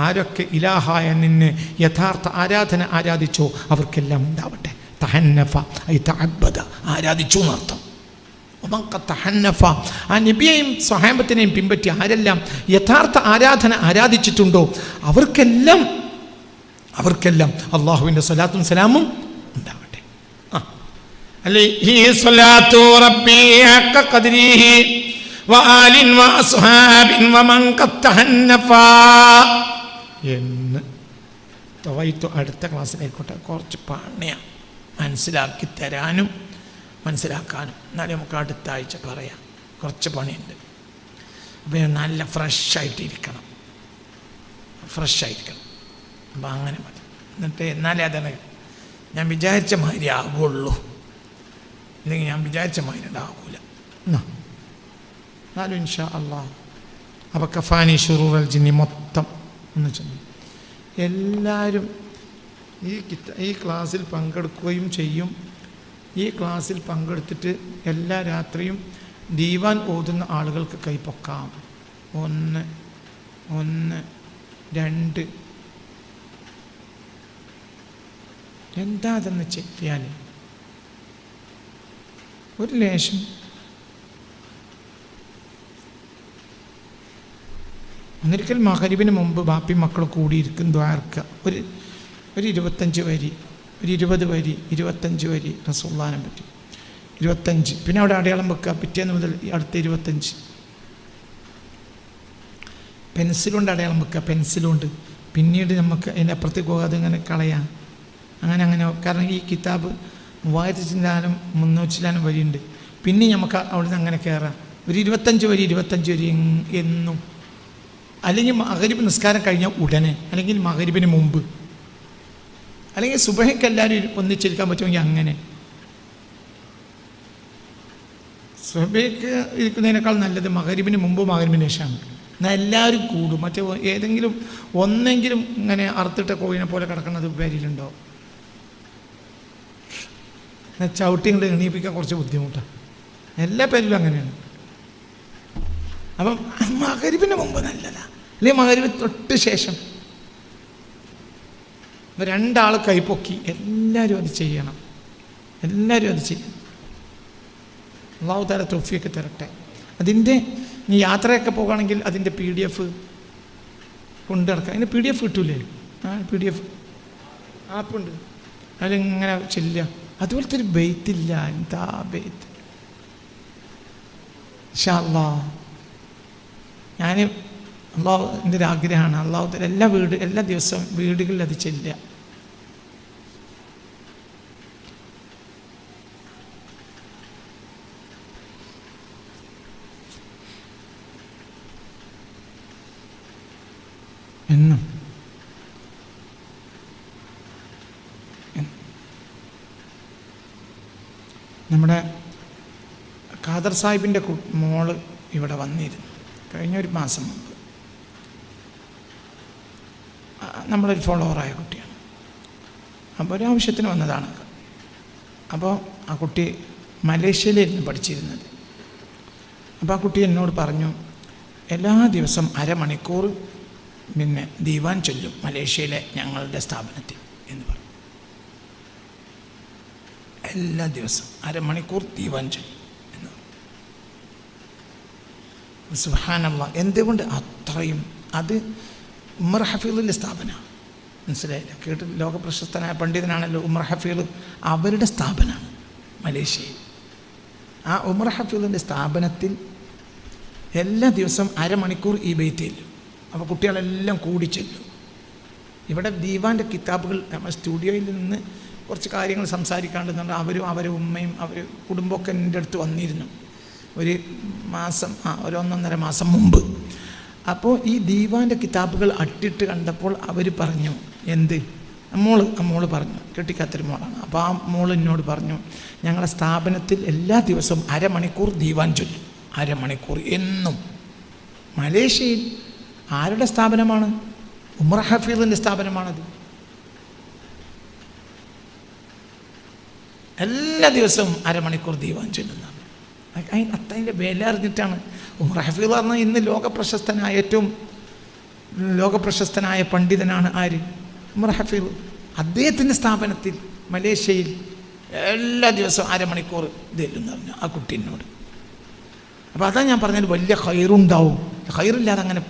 ആരൊക്കെ ഇലാഹായ നിന്നെ യഥാർത്ഥ ആരാധന ആരാധിച്ചോ അവർക്കെല്ലാം ഉണ്ടാവട്ടെ. തഹന്നഫ ഐ തഅബ്ബദ, ആരാധിച്ചു എന്നർത്ഥം. വമൻ ഖദ് തഹന്നഫ, ആ നബിയെയും സ്വഹാബത്തിനെയും പിൻപറ്റി ആരെല്ലാം യഥാർത്ഥ ആരാധന ആരാധിച്ചിട്ടുണ്ടോ അവർക്കെല്ലാം അള്ളാഹുവിൻ്റെ സ്വലാത്തും സലാമും ഉണ്ടാവട്ടെ. അലൈഹി സ്വലാത്തു റബ്ബി ഹഖ ഖദ്രിഹി വആലിൻ വഅസ്ഹാബിൻ വമൻ ഖദ് തഹന്നഫ എന്ന് തവൈത്തു. അടുത്ത ക്ലാസ്സിലായിക്കോട്ടെ. കുറച്ച് പണിയാണ് മനസ്സിലാക്കി തരാനും മനസ്സിലാക്കാനും. എന്നാലും നമുക്ക് അടുത്ത ആഴ്ച പറയാം. കുറച്ച് പണിയുണ്ട്. അപ്പം നല്ല ഫ്രഷായിട്ടിരിക്കണം. അപ്പം അങ്ങനെ മതി. എന്നിട്ട് എന്നാലേ അതാണ് ഞാൻ വിചാരിച്ച മാതിരി ആകുള്ളൂ. അല്ലെങ്കിൽ ഞാൻ വിചാരിച്ച മാതിരി ഉണ്ടാകൂല. എന്നാലും ഇൻഷാ അല്ലാഹ്. അപ്പോൾ കഫാനി ഷുറൂറൽ ജിന്നി മൊത്തം എന്ന് ചെന്നു എല്ലാവരും ഈ ക്ലാസ്സിൽ പങ്കെടുക്കുകയും ചെയ്യും. ഈ ക്ലാസ്സിൽ പങ്കെടുത്തിട്ട് എല്ലാ രാത്രിയും ദീവാൻ ഓതുന്ന ആളുകൾക്ക് കൈപ്പൊക്കാം. 1 2 എന്താ അതെന്ന് ചെത്തിയാൽ ഒരു ലേശം ഒന്നിരിക്കൽ മഗ്‌രിബിന് മുമ്പ് ബാപ്പി മക്കൾ കൂടിയിരിക്കും ദ്വാർക്കുക. ഒരു 25 വരി, ഒരു 20 വരി, 25 വരി റസൂലുള്ളാഹിനെ പറ്റി 25. പിന്നെ അവിടെ അടയാളം വെക്കുക. പിറ്റേന്ന് മുതൽ അടുത്ത 25 പെൻസിലുകൊണ്ട് അടയാളം വെക്കുക. പെൻസിലുകൊണ്ട് പിന്നീട് നമുക്ക് അതിൻ്റെ അപ്പുറത്തേക്ക് പോകാതെ ഇങ്ങനെ കളയാം. അങ്ങനെ. കാരണം ഈ കിതാബ് 3000 300 വരിയുണ്ട്. പിന്നെ നമുക്ക് അവിടെ നിന്ന് അങ്ങനെ കയറാം. ഒരു 25 വരി എന്നും. അല്ലെങ്കിൽ മഗ്‌രിബ് നിസ്കാരം കഴിഞ്ഞാൽ ഉടനെ, അല്ലെങ്കിൽ മഗ്‌രിബിന് മുമ്പ്, അല്ലെങ്കിൽ സുബഹിക്ക് എല്ലാവരും ഒന്നിച്ചിരിക്കാൻ പറ്റുമെങ്കിൽ അങ്ങനെ. സുബഹിക്ക് ഇരിക്കുന്നതിനേക്കാൾ നല്ലത് മഗ്‌രിബിന് മുമ്പ് മഗ്‌രിബിന് ശേഷമാണ്. എന്നാൽ എല്ലാവരും കൂടും. മറ്റേ ഏതെങ്കിലും ഒന്നെങ്കിലും ഇങ്ങനെ അറുത്തിട്ട കോഴിനെ പോലെ കിടക്കുന്നത് പേരിലുണ്ടോ? ചവിട്ടി കൊണ്ട് എണീപ്പിക്കാൻ കുറച്ച് ബുദ്ധിമുട്ടാണ്. എല്ലാ പേരിലും അങ്ങനെയാണ്. അപ്പം മഗ്‌രിബിന് മുമ്പ് നല്ലതാണ്, അല്ലെങ്കിൽ മഗ്‌രിബ് തൊട്ട് ശേഷം. 2 കൈപ്പൊക്കി എല്ലാവരും അത് ചെയ്യണം. അല്ലാഹു തആല തൗഫീഖ് തരട്ടെ. അതിൻ്റെ നീ യാത്രയൊക്കെ പോകുകയാണെങ്കിൽ അതിൻ്റെ PDF കൊണ്ട് നടക്കാം. അതിന് PDF കിട്ടൂലേ? PDF ആപ്പുണ്ട്, അതിലിങ്ങനെ ചെല്ലുക. അതുപോലത്തെ ഒരു ബെയ്ത്തില്ല. എന്താ ബെയ്ത്ത്? ഇൻഷാ അല്ലാഹ് അള്ളാഹു എൻ്റെ ഒരു ആഗ്രഹമാണ്. അള്ളാഹു എല്ലാ ദിവസവും വീടുകളിൽ അത് ചെല്ലുക. എന്നും നമ്മുടെ ഖാദർ സാഹിബിൻ്റെ മോള് ഇവിടെ വന്നിരുന്നു കഴിഞ്ഞ ഒരു മാസം മുമ്പ്. നമ്മളൊരു ഫോളോവറായ കുട്ടിയാണ്. അപ്പോൾ ഒരാവശ്യത്തിന് വന്നതാണ്. അപ്പോൾ ആ കുട്ടി മലേഷ്യയിലായിരുന്നു പഠിച്ചിരുന്നത്. അപ്പോൾ ആ കുട്ടി എന്നോട് പറഞ്ഞു, എല്ലാ ദിവസം 1/2 മണിക്കൂർ പിന്നെ ദീവാൻ ചൊല്ലും മലേഷ്യയിലെ ഞങ്ങളുടെ സ്ഥാപനത്തിൽ എന്ന് പറഞ്ഞു. എല്ലാ ദിവസം 1/2 മണിക്കൂർ ദീവാൻ ചൊല്ലും എന്ന് പറഞ്ഞു. സുബ്ഹാനല്ലാഹ്. എന്തുകൊണ്ട് അത്രയും? അത് ഉമർ ഹഫീളിൻ്റെ സ്ഥാപനമാണ്. മനസ്സിലായില്ല? കേട്ട് ലോകപ്രശസ്തനായ പണ്ഡിതനാണല്ലോ ഉമർ ഹഫീൾ. അവരുടെ സ്ഥാപനമാണ് മലേഷ്യയിൽ. ആ ഉമർ ഹഫീളിൻ്റെ സ്ഥാപനത്തിൽ എല്ലാ ദിവസം 1/2 മണിക്കൂർ ഈ ബൈത്ത് ചെല്ലും. അപ്പോൾ കുട്ടികളെല്ലാം കൂടി ചെല്ലും. ഇവിടെ ദീവാൻ്റെ കിതാബുകൾ നമ്മൾ സ്റ്റുഡിയോയിൽ നിന്ന് കുറച്ച് കാര്യങ്ങൾ സംസാരിക്കാണ്ടെന്നുണ്ട്. അവരും അവരുടെ ഉമ്മയും അവർ കുടുംബമൊക്കെ എൻ്റെ അടുത്ത് വന്നിരുന്നു ഒരു മാസം, ഒരു 1.5 മാസം മുമ്പ്. അപ്പോൾ ഈ ദീവാൻ്റെ കിതാബുകൾ അട്ടിട്ട് കണ്ടപ്പോൾ അവർ പറഞ്ഞു, എന്ത്? മോള് പറഞ്ഞു, കെട്ടിക്കാത്തൊരു മോളാണ്. അപ്പോൾ ആ മോൾ എന്നോട് പറഞ്ഞു, ഞങ്ങളുടെ സ്ഥാപനത്തിൽ എല്ലാ ദിവസവും 1/2 മണിക്കൂർ ദീവാൻ ചൊല്ലും. 1/2 മണിക്കൂർ എന്നും. മലേഷ്യയിൽ ആരുടെ സ്ഥാപനമാണ്? ഉമർ ഹഫീളിൻ്റെ സ്ഥാപനമാണത്. എല്ലാ ദിവസവും അരമണിക്കൂർ ദീവാൻ ചൊല്ലുന്നതാണ്. അതിൻ്റെ വില അറിഞ്ഞിട്ടാണ്. ഉമർ ഹഫീദ് പറഞ്ഞാൽ ഇന്ന് ഏറ്റവും ലോകപ്രശസ്തനായ പണ്ഡിതനാണ് ആര്? ഉമർ ഹഫീദ്. അദ്ദേഹത്തിൻ്റെ സ്ഥാപനത്തിൽ മലേഷ്യയിൽ എല്ലാ ദിവസവും അരമണിക്കൂർ ഇതെല്ലാം പറഞ്ഞു ആ കുട്ടീനോട്. അപ്പോൾ അതാ ഞാൻ പറഞ്ഞാൽ വലിയ ഖൈറുണ്ടാവും. ഖൈറില്ലാതെ അങ്ങനെ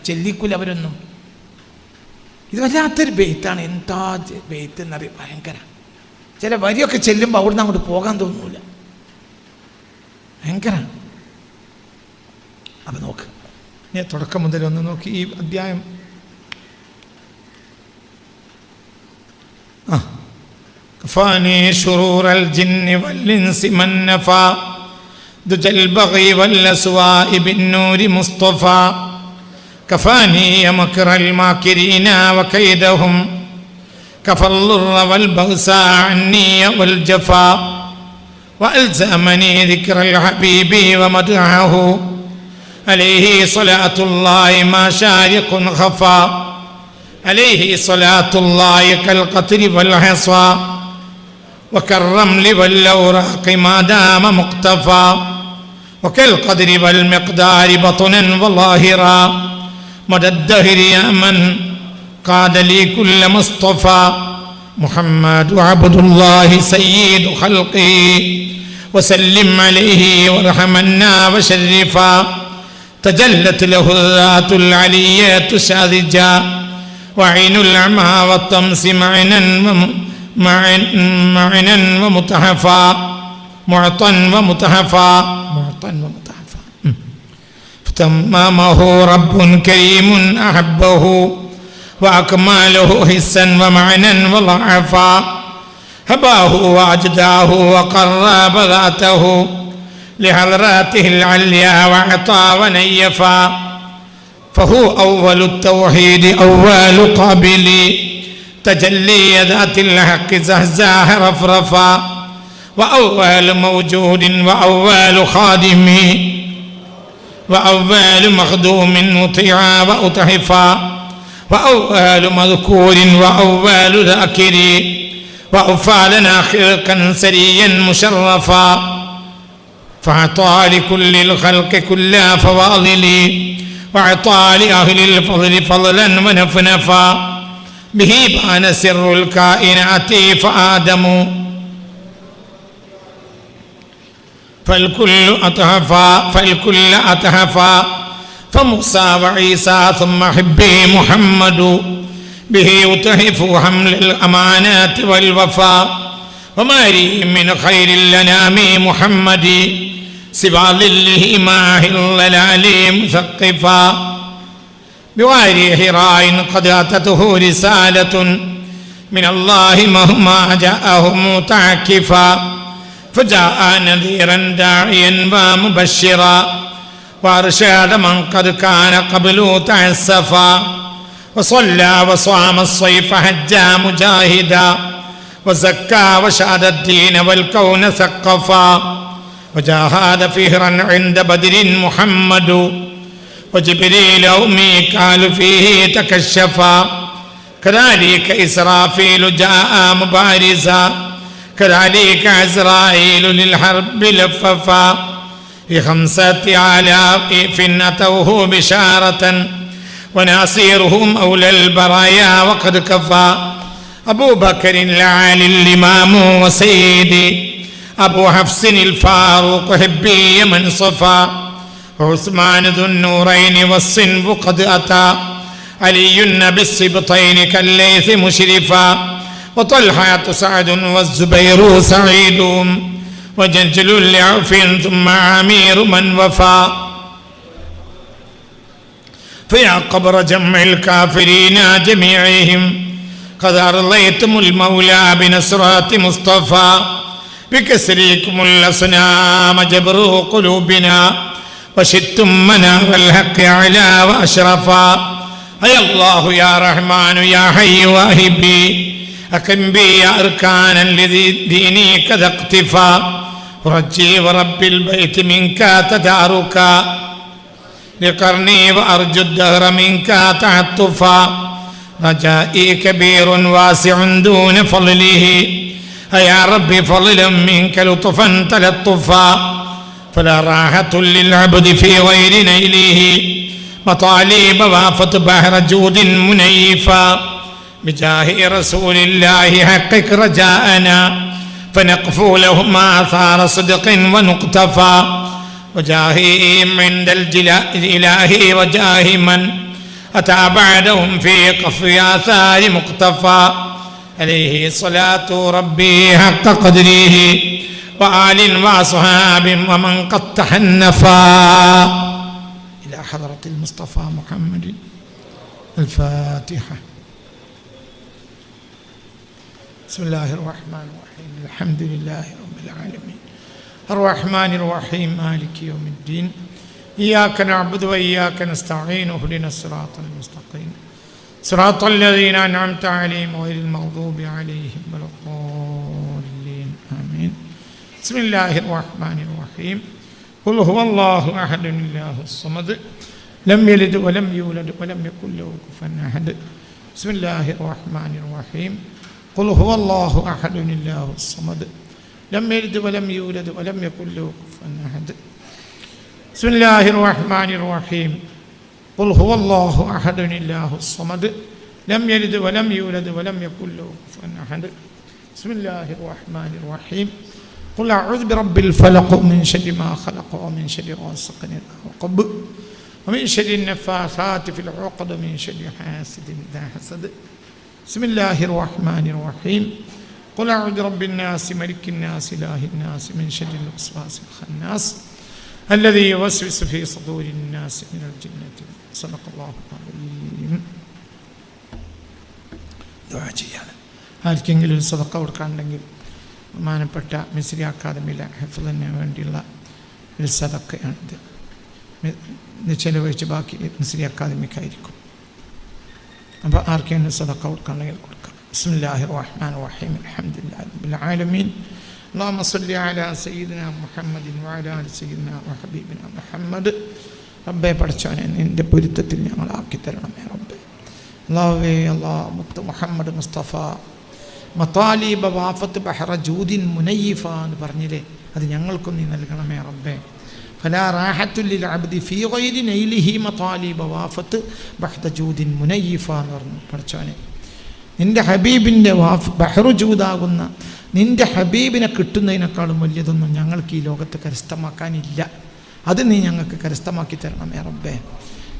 ചെല്ലിക്കൂല അവരൊന്നും. ഇത് വല്ലാത്തൊരു ബെയ്ത്താണ്. എന്താ ബെയ്ത്ത് എന്നറിയാം, ഭയങ്കര. ചില വരിയൊക്കെ ചെല്ലുമ്പോൾ അവിടുന്ന് അങ്ങോട്ട് പോകാൻ തോന്നൂല, ഭയങ്കര. അപ്പം നോക്ക്, ഞാൻ തുടക്കം മുതൽ ഒന്ന് നോക്കി ഈ അധ്യായം. كفاني شرور الجن والإنس من نفى دجى البغي والأسواء بالنور مصطفى كفاني مكر الماكرين وكيدهم كفى الضر والبغساء عني والجفا وألزمني ذكر الحبيب ومدعه عليه صلاة الله ما شارق خفى عليه صلاة الله كالقطر والحصى وكالرمل والأوراق ما دام مقتفى وكالقدر والمقدار بطنا وظاهرا مدى الدهر يا من قاد لي كل مصطفى محمد عبد الله سيد خلقه وسلم عليه وارحمنا وشرفا تجلت له الذات العلية ساذجا وعين العمى والطمس معنا ومتحفا معطا ومتحفا فتمامه رب كريم أحبه وأكماله حسا ومعنا وضعفا هباه وأجداه وقرب ذاته لحضراته العليا وأعطى ونيفا فهو أول التوحيد أول قابل تجلي ذات الحق زهزاه رفرفا وأول موجود وأول خادم وأول مخدوم مطيعا وأتحفا وأول مذكور وأول ذاكر وأوفى لنا خلقا سريا مشرفا فأعطى لكل الخلق كل فواضل وأعطى لأهل الفضل فضلا ونفنفا به بان سر الكائنات فآدم فالكل أتحفا فموسى وعيسى ثم حبي محمد به يتحف حمل الأمانات والوفا وما لي من خير الأنام محمد سوى ظله ماء الضلال مثقفا بغير حراء قد أتته رسالة من الله مهما جاءه متعكفا فجاء نذيرا داعيا ومبشرا وأرشاد من قد كان قبل تعسفا وصلى وصام الصيف حجا مجاهدا وزكى وشاد الدين والكون ثقفا وجاهد فهرا عند بدر محمد وجبريل وميكال فيه تكشفا كذلك إسرافيل جاء مبارزا كذلك عزرائيل للحرب لففا ب5,000 أتوه بشارة وناصيرهم أولى البرايا وقد كفى أبو بكر العالي الإمام وسيدي أبو حفص الفاروق حبي من صفا عثمان ذو النورين والصنف قد أتى علي بالسبطين كالليث مشرفا وطلحة سعد والزبير سعيد وجنجل لعوف ثم عمير من وفى فيا قبر جمع الكافرين جميعهم قد أرضيتم المولى بنصرة مصطفى بكسركم الأصنام جبروا قلوبنا وشدتم منار الحق على وأشرفا أي الله يا رحمن يا حي واهبي أقم بي أركانا لديني كذا اقتفا رجي ورب البيت منك تداركا لقرني وأرجو الدهر منك تعطفا رجائي كبير واسع دون فضله يا ربي فضلا منك لطفا تلطفا فلا راحة للعبد في غير نيله مطالب وافت بحر جود منيفا بجاه رسول الله حقق رجاءنا فنقفو لهم آثار صدق ونقتفى وجاههم عند الإله وجاه من أتى بعدهم في قفو آثار مقتفى عليه صلاة ربي حق قدره وآل وأصحاب ومن قد تحنفا إلى حضرة المصطفى محمد. الفاتحة. بسم الله الرحمن الرحيم الحمد لله رب العالمين الرحمن الرحيم مالك يوم الدين إياك نعبد وإياك نستعين اهدنا الصراط المستقيم صراط الذين أنعمت عليهم غير المغضوب عليهم ولا الضالين آمين. بسم الله الرحمن الرحيم قل هو الله أحد الله الصمد لم يلد ولم يولد ولم يكن له كفوا أحد. بسم الله الرحمن الرحيم قل هو الله أحد الله الصمد لم يلد ولم يولد ولم يكن له كفوا أحد. بسم الله الرحمن الرحيم قل هو الله أحد الله الصمد لم يلد ولم يولد ولم يكن له كفوا أحد. بسم الله الرحمن الرحيم قل أعوذ برب الفلق من شر ما خلق ومن شر غاسق إذا وقب ومن شر النفاثات في العقد ومن شر حاسد إذا حسد. بسم الله الرحمن الرحيم قل أعوذ برب الناس ملك الناس إله الناس من شر الوسواس الخناس الذي يوسوس في صدور الناس من الجنة. صدق الله العظيم. ദുആ ചെയ്യാണ്. ആർക്കെങ്കിലും ഒരു സദഖ കൊടുക്കാനുണ്ടെങ്കിൽ ബഹുമാനപ്പെട്ട മിസ്രി അക്കാദമിയിലെ ഹിഫ്ളിന് വേണ്ടിയുള്ള ഒരു സദഖയാണിത്. ഇത് ചെലവഴിച്ച് ബാക്കി മിസ്രി അക്കാദമിക്കായിരിക്കും. അപ്പോൾ ആർക്കെങ്കിലും സദഖ കൊടുക്കാനുണ്ടെങ്കിൽ കൊടുക്കാം. ബിസ്മില്ലാഹിർ റഹ്മാനിർ റഹീം അൽഹംദുലില്ലാഹി റബ്ബിൽ ആലമീൻ اللهم صل على سيدنا محمد وعلى آل سيدنا وحبيبنا محمد. റബ്ബേ പഠിച്ചവനെ നിൻ്റെ പൊരുത്തത്തിൽ ഞങ്ങളാക്കി തരണമേ റബ്ബേ. അല്ലാഹുവേ അല്ലാഹ് മുത്ത് മുഹമ്മദ് മുസ്തഫ മതാലിബ വാഫത്ത് ബഹറ ജൂദിൻ മുനയ്യിഫ എന്ന് പറഞ്ഞില്ലേ, അത് ഞങ്ങൾക്കും നീ നൽകണമേ റബ്ബേ. ഫലാ റാഹത്തുൽ ലിൽ അബ്ദി ഫീ ഗൈരി നൈലിഹി മതാലിബ വാഫത്ത് ബഹ്റ ജൂദിൻ മുനയ്യിഫ എന്ന് പറഞ്ഞു. പഠിച്ചവനെ നിൻ്റെ ഹബീബിൻ്റെ ബഹ്റു ജൂദാകുന്ന നിൻ്റെ ഹബീബിനെ കിട്ടുന്നതിനേക്കാളും വലിയതൊന്നും ഞങ്ങൾക്ക് ഈ ലോകത്ത് കരസ്ഥമാക്കാനില്ല. അത് നീ ഞങ്ങൾക്ക് കരസ്ഥമാക്കി തരണമേ റബ്ബേ.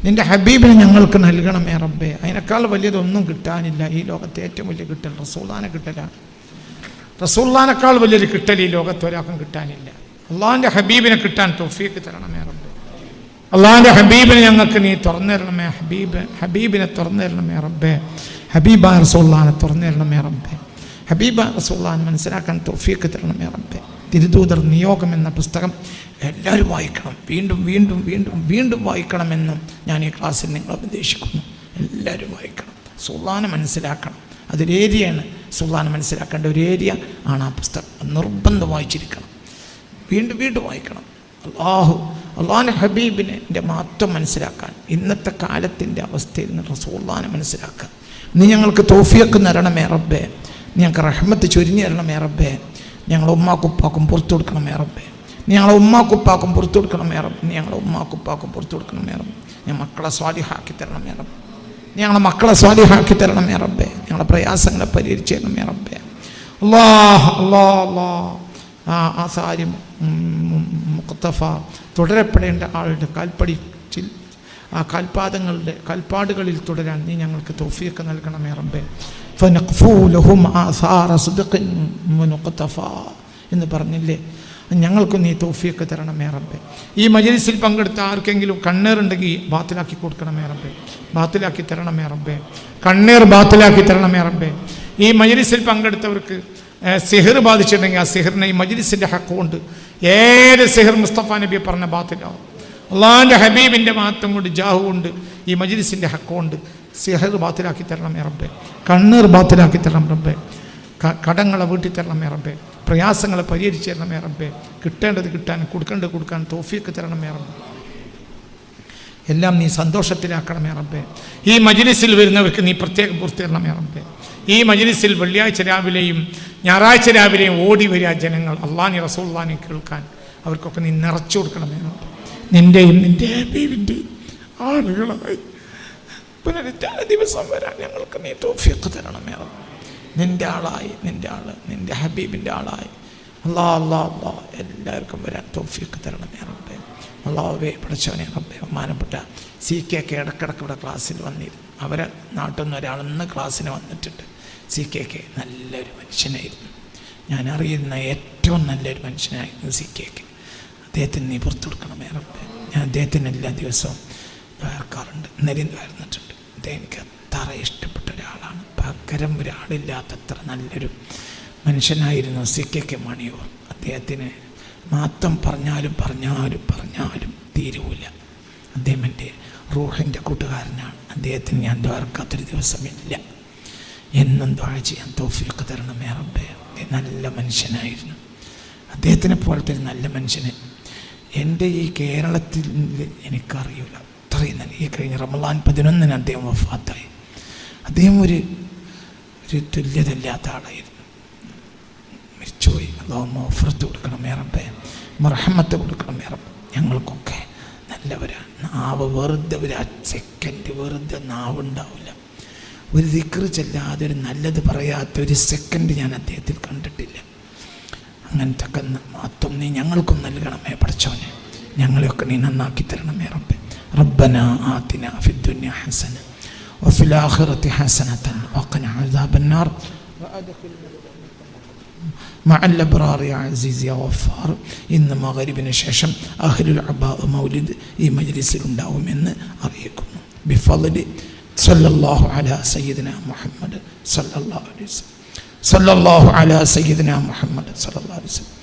നിൻ്റെ ഹബീബിനെ ഞങ്ങൾക്ക് നൽകണമേ റബ്ബേ. അതിനേക്കാൾ വലിയതൊന്നും കിട്ടാനില്ല. ഈ ലോകത്തെ ഏറ്റവും വലിയ കിട്ടൽ റസൂലുള്ളാഹിനെ കിട്ടലാണ്. റസൂലുള്ളാഹിനേക്കാൾ വലിയൊരു കിട്ടൽ ഈ ലോകത്ത് ഒരാൾക്കും കിട്ടാനില്ല. അള്ളാഹിൻ്റെ ഹബീബിനെ കിട്ടാൻ തൗഫീഖ് തരണമേ റബ്ബേ. അള്ളാഹിൻ്റെ ഹബീബിനെ ഞങ്ങൾക്ക് നീ തുറന്നു തരണമേ. ഹബീബിനെ തുറന്നു തരണമേ റബ്ബേ. ഹബീബായ റസൂലുള്ളാഹിനെ തുറന്നു തരണമേ റബ്ബേ. ഹബീബ റസൂലുള്ളാഹിനെ മനസ്സിലാക്കാൻ തൗഫീഖ് തരണമേ റബ്ബേ. തിരുദൂതർ നിയോഗം എന്ന പുസ്തകം എല്ലാവരും വായിക്കണം. വീണ്ടും വീണ്ടും വീണ്ടും വീണ്ടും വായിക്കണമെന്നും ഞാൻ ഈ ക്ലാസ്സിൽ നിങ്ങളെ ഉപദേശിക്കുന്നു. എല്ലാവരും വായിക്കണം. റസൂലുള്ളാഹിനെ മനസ്സിലാക്കണം. അതൊരേരിയയാണ്. റസൂലുള്ളാഹിനെ മനസ്സിലാക്കേണ്ട ഒരു ഏരിയ ആണ് ആ പുസ്തകം. നിർബന്ധം വായിച്ചിരിക്കണം. വീണ്ടും വീണ്ടും വായിക്കണം. അള്ളാഹുവിൻ്റെ ഹബീബിനെ മഹത്വം മനസ്സിലാക്കാൻ ഇന്നത്തെ കാലത്തിൻ്റെ അവസ്ഥയിൽ നിന്ന് റസൂലുള്ളാഹിനെ മനസ്സിലാക്കാൻ നീ ഞങ്ങൾക്ക് തൗഫീഖ് തരണമേ റബ്ബേ. ഞങ്ങൾക്ക് റഹ്മത്ത് ചൊരിഞ്ഞു തരണമേ റബ്ബേ. ഞങ്ങളെ ഉമ്മാക്കുപ്പാക്കും പുറത്തു കൊടുക്കണമേ റബ്ബേ. ഞങ്ങളെ ഉമ്മാക്കുപ്പാക്കും പുറത്തു കൊടുക്കണമേ റബ്ബേ. ഞങ്ങളെ ഉമ്മാക്കുപ്പാക്കും പുറത്തു കൊടുക്കണമേ റബ്ബേ. ഞാൻ മക്കളെ സ്വാലിഹാക്കി തരണമേ റബ്ബേ. ഞങ്ങളെ മക്കളെ സ്വാലിഹാക്കി തരണമേ റബ്ബേ. ഞങ്ങളെ പ്രയാസങ്ങളെ പരിഹരിച്ചു തരണമേ റബ്ബേ. ആസാരി മുഖത്തഫ തുടരപ്പെടേണ്ട ആളുടെ കാൽപ്പടിച്ചിൽ ആ കാൽപ്പാടുകളിൽ തുടരാൻ നീ ഞങ്ങൾക്ക് തൗഫീഖ് നൽകണമേ റബ്ബേ. ഫനഖ്ഫൂ ലഹും ആസാറ സിദ്ഖിൻ വനുഖ്തഫ എന്ന് പറഞ്ഞില്ലേ, ഞങ്ങൾക്ക് നീ തൗഫീഖ് തരണമേ റബ്ബേ. ഈ മജ്ലിസിൽ പങ്കെടുത്ത ആർക്കെങ്കിലും കണ്ണീറുണ്ടെങ്കിൽ ബാത്തിലാക്കി കൊടുക്കണമേ റബ്ബേ. ബാത്തിലാക്കി തരണമേ റബ്ബേ. കണ്ണീർ ബാത്തിലാക്കി തരണമേ റബ്ബേ. ഈ മജ്ലിസിൽ പങ്കെടുത്തവർക്ക് സിഹർ ബാധിച്ചിട്ടുണ്ടെങ്കിൽ ആ സിഹറിനെ ഈ മജ്ലിസിൻ്റെ ഹക്ക് കൊണ്ട് ഏത് സിഹർ മുസ്തഫ നബി പറഞ്ഞ ബാത്തിലാവും. അള്ളാഹിൻ്റെ ഹബീബിൻ്റെ മഹത്വം കൊണ്ട് ജാഹു കൊണ്ട് ഈ മജ്ലിസിൻ്റെ ഹക്ക് കൊണ്ട് സിഹർ ബാത്തിലാക്കി തരണമേ റബ്ബേ. കണ്ണീർ ബാത്തിലാക്കി തരണം റബ്ബേ. കടങ്ങളെ വീട്ടി തരണമേ റബ്ബേ. പ്രയാസങ്ങളെ പരിഹരിച്ചു തരണമേ റബ്ബേ. കിട്ടേണ്ടത് കിട്ടാൻ കൊടുക്കേണ്ടത് കൊടുക്കാൻ തൗഫീഖ് തരണമേ റബ്ബേ. എല്ലാം നീ സന്തോഷത്തിലാക്കണമേ റബ്ബേ. ഈ മജ്ലിസിൽ വരുന്നവർക്ക് നീ പ്രത്യേകം പൂർത്തി തരണമേ റബ്ബേ. ഈ മജ്ലിസിൽ വെള്ളിയാഴ്ച രാവിലെയും ഞായറാഴ്ച രാവിലെയും ഓടി വരിക ജനങ്ങൾ അള്ളാഹുവിനെ റസൂലുള്ളാഹിനെ കേൾക്കാൻ. അവർക്കൊക്കെ നീ നിറച്ചു കൊടുക്കണമേ റബ്ബേ. നിൻ്റെയും നിൻ്റെ ഹബീബിൻ്റെയും ആളുകളായി പുനരുദ്ധാന ദിവസം വരാൻ ഞങ്ങൾക്ക് നീ തൗഫീഖ് തരണമേ റബ്ബേ. നിൻ്റെ ആളായി, നിൻ്റെ ആള്, നിൻ്റെ ഹബീബിൻ്റെ ആളായി അല്ലാ എല്ലാവർക്കും വരാൻ തൗഫീഖ് തരണമേ റബ്ബേ. അല്ലാഹുവേ പഠിച്ചവനെ റബ്ബേ. ബഹുമാനപ്പെട്ട CK ഇടക്കിടക്ക് ഇവിടെ ക്ലാസ്സിൽ വന്നിരുന്നു. അവരെ നാട്ടിൽ നിന്ന് ഒരാളെന്ന് ക്ലാസ്സിന് വന്നിട്ടുണ്ട്. CK നല്ലൊരു മനുഷ്യനായിരുന്നു. ഞാൻ അറിയുന്ന ഏറ്റവും നല്ലൊരു മനുഷ്യനായിരുന്നു CK. അദ്ദേഹത്തിന് നീ പുറത്തു കൊടുക്കണമേ റബ്ബേ. ഞാൻ അദ്ദേഹത്തിന് എല്ലാ ദിവസവും വേർക്കാറുണ്ട്. ഇന്നലെയും വേർന്നിട്ടുണ്ട്. അദ്ദേഹം എനിക്ക് അത്ര ഇഷ്ടപ്പെട്ട ഒരാളാണ്. പകരം ഒരാളില്ലാത്തത്ര നല്ലൊരു മനുഷ്യനായിരുന്നു CK മണിയൂർ. അദ്ദേഹത്തിന് മാത്രം പറഞ്ഞാലും തീരുവില്ല. അദ്ദേഹം എൻ്റെ റൂഹിൻ്റെ കൂട്ടുകാരനാണ്. അദ്ദേഹത്തിന് ഞാൻ ദ്വാരക്കാത്തൊരു ദിവസമില്ല. എന്നും ദ്വാ ചെയ്യാൻ തൗഫീഖ് തരണമേ റബ്ബേ. നല്ല മനുഷ്യനായിരുന്നു. അദ്ദേഹത്തിനെ പോലത്തെ ഒരു നല്ല മനുഷ്യനെ എൻ്റെ ഈ കേരളത്തിൽ എനിക്കറിയില്ല. അത്രയും നല്ല. ഈ കഴിഞ്ഞ റമളാൻ 11 അദ്ദേഹം വഫാത്തായി. അദ്ദേഹം ഒരു തുല്യതയില്ലാത്ത ആളായിരുന്നു. മരിച്ചുപോയി. അല്ലാഹു മഗ്ഫിറത്ത് കൊടുക്കണമേ റബ്ബേ. മർഹമത്ത് കൊടുക്കണമേ റബ്ബേ. ഞങ്ങൾക്കൊക്കെ നല്ലവരാണ്. നാവ് വെറുതെ ഒരു സെക്കൻഡ് വെറുതെ നാവുണ്ടാവില്ല. ഒരു ദിക്റ് ചെല്ലാതെ ഒരു നല്ലത് പറയാത്ത ഒരു സെക്കൻഡ് ഞാൻ അദ്ദേഹത്തിൽ കണ്ടിട്ടില്ല. അങ്ങനത്തെ മാത്രം നീ ഞങ്ങൾക്കും നൽകണമേ പഠിച്ചോനെ. ഞങ്ങളെയൊക്കെ നീ നന്നാക്കി തരണമേ റബ്ബേ. റബ്ബനാ ആതിനാ ഫിദ്ദുനിയ ഹസന വഫിൽ ആഖിറതി ഹസനതൻ വഖിനാ അദാബന്നാർ മഅൽ അബ്റാർ യാ അസീസ് യാ ഗഫാർ. ഇന്ന് മഗ്രിബിന് ശേഷം അഹ്ലുൽ അബാ മൗലിദ് ഈ മജ്ലിസിൽ ഉണ്ടാവുമെന്ന് അറിയിക്കുന്നു. ബിഫളി സല്ലല്ലാഹു അലാ സയ്യിദിനാ മുഹമ്മദ് സല്ലല്ലാഹു അലൈഹി വസല്ലം. സല്ലല്ലാഹു അലാ സയ്യിദിനാ മുഹമ്മദ് സല്ലല്ലാഹു അലൈഹി വസല്ലം.